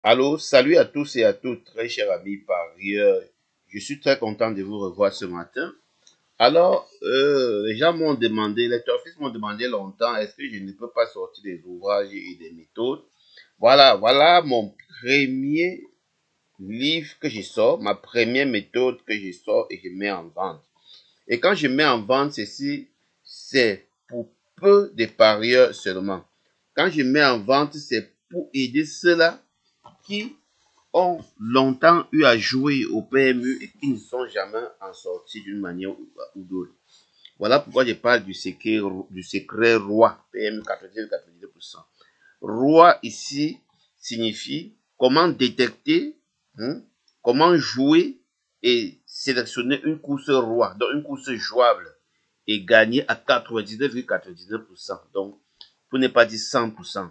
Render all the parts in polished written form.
Allô, salut à tous et à toutes, très chers amis parieurs. Je suis très content de vous revoir ce matin. Alors, les gens m'ont demandé, les turfistes m'ont demandé longtemps, est-ce que je ne peux pas sortir des ouvrages et des méthodes? Voilà mon premier livre que je sors, ma première méthode que je sors et je mets en vente. Et quand je mets en vente ceci, c'est pour peu de parieurs seulement. Quand je mets en vente, c'est pour aider ceux-là qui ont longtemps eu à jouer au PMU et qui ne sont jamais en sortis d'une manière ou d'autre. Voilà pourquoi je parle du secret roi, PMU 90-92%. Roi ici signifie comment détecter, hein, comment jouer et sélectionner une course roi, donc une course jouable et gagner à 99,99%. Donc, pour ne pas dire 100%.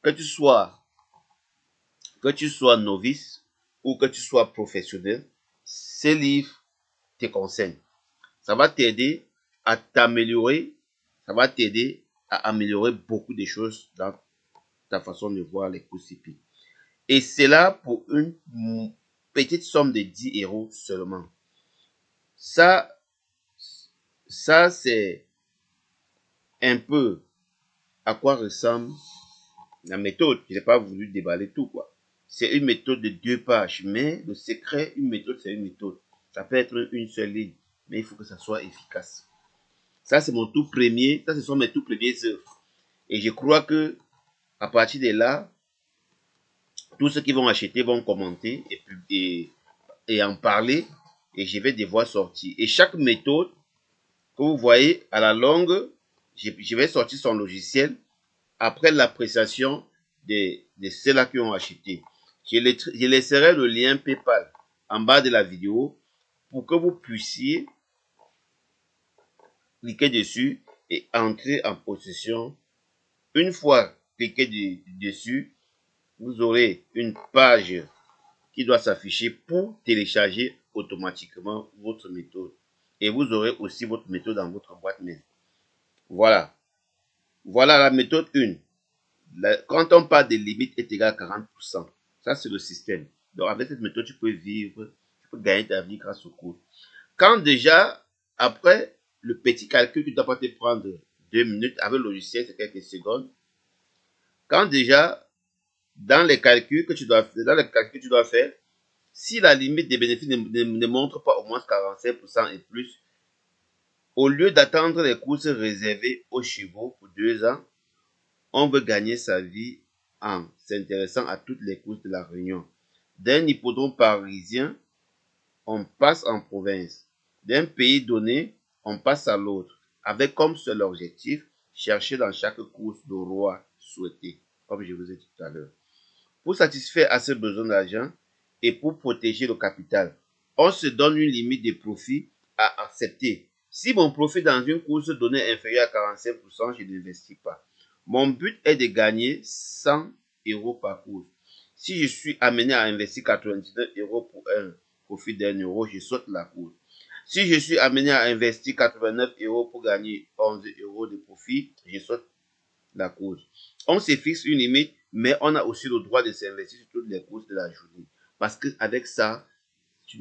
Que tu sois que tu sois novice ou que tu sois professionnel, ces livres te conseillent. Ça va t'aider à t'améliorer, ça va t'aider à améliorer beaucoup de choses dans ta façon de voir les courses hippiques. Et c'est là pour une petite somme de 10 euros seulement. Ça, ça c'est un peu à quoi ressemble la méthode. Je n'ai pas voulu déballer tout, quoi. C'est une méthode de 2 pages, mais le secret, une méthode, c'est une méthode. Ça peut être une seule ligne, mais il faut que ça soit efficace. Ça, c'est mon tout premier, ça, ce sont mes tout premiers œuvres. Et je crois que, à partir de là, tous ceux qui vont acheter vont commenter et en parler, et je vais devoir sortir. Et chaque méthode que vous voyez à la longue, je vais sortir son logiciel après l'appréciation de ceux-là qui ont acheté. Je laisserai le lien PayPal en bas de la vidéo pour que vous puissiez cliquer dessus et entrer en possession. Une fois cliqué dessus, vous aurez une page qui doit s'afficher pour télécharger automatiquement votre méthode. Et vous aurez aussi votre méthode dans votre boîte mail. Voilà. Voilà la méthode 1. Quand on parle de limite est égal à 40%, ça c'est le système. Donc avec cette méthode, tu peux vivre, tu peux gagner ta vie grâce au cours. Quand déjà, après le petit calcul qui ne doit pas te prendre 2 minutes, avec le logiciel c'est quelques secondes. Quand déjà, dans les calculs que tu dois faire, si la limite des bénéfices ne montre pas au moins 45% et plus, au lieu d'attendre les courses réservées aux chevaux pour 2 ans, on veut gagner sa vie en s'intéressant à toutes les courses de la Réunion. D'un hippodrome parisien, on passe en province. D'un pays donné, on passe à l'autre, avec comme seul objectif, chercher dans chaque course le roi souhaité, comme je vous ai dit tout à l'heure. Pour satisfaire à ce besoin d'argent et pour protéger le capital, on se donne une limite de profit à accepter. Si mon profit dans une course donnée est inférieur à 45%, je n'investis pas. Mon but est de gagner 100 euros par course. Si je suis amené à investir 99 euros pour un profit d'1 euro, je saute la course. Si je suis amené à investir 89 euros pour gagner 11 euros de profit, je saute la course. On se fixe une limite, mais on a aussi le droit de s'investir sur toutes les courses de la journée. Parce qu'avec ça,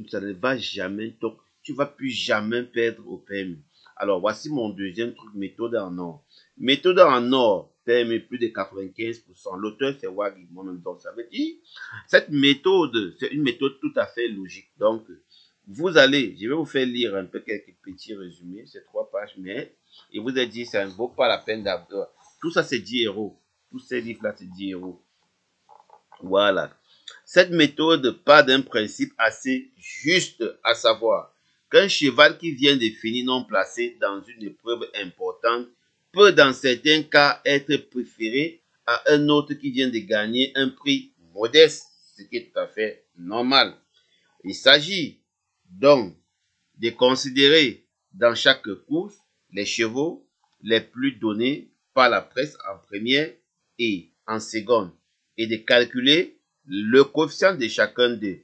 ça ne va jamais, donc tu ne vas plus jamais perdre au PMU. Alors, voici mon deuxième truc, méthode en or. Méthode en or, PMU plus de 95%. L'auteur, c'est Wagi, moi-même. Donc, ça veut dire, cette méthode, c'est une méthode tout à fait logique. Donc, vous allez, je vais vous faire lire un peu quelques petits résumés, c'est 3 pages, mais il vous a dit, ça ne vaut pas la peine d'avoir. Tout ça, c'est 10 euros. Tous ces livres-là, c'est 10 euros. Voilà. Cette méthode part d'un principe assez juste, à savoir qu'un cheval qui vient de finir non placé dans une épreuve importante peut dans certains cas être préféré à un autre qui vient de gagner un prix modeste, ce qui est tout à fait normal. Il s'agit donc de considérer dans chaque course les chevaux les plus donnés par la presse en première et en seconde et de calculer le coefficient de chacun d'eux.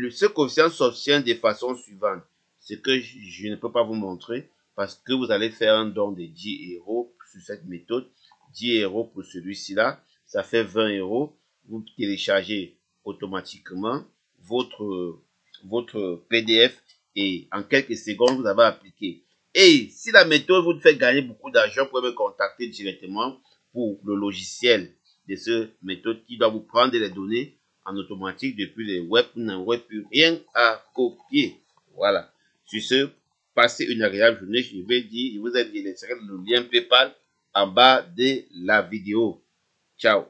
Ce coefficient s'obtient de façon suivante, ce que je ne peux pas vous montrer parce que vous allez faire un don de 10 euros sur cette méthode, 10 euros pour celui-ci là, ça fait 20 euros, vous téléchargez automatiquement votre PDF et en quelques secondes, vous avez appliqué. Et si la méthode vous fait gagner beaucoup d'argent, vous pouvez me contacter directement pour le logiciel de cette méthode qui doit vous prendre les données en automatique depuis les web. Vous n'aurez plus rien à copier. Voilà. Sur ce, passez une agréable journée. Je vous ai laissé le lien PayPal en bas de la vidéo. Ciao.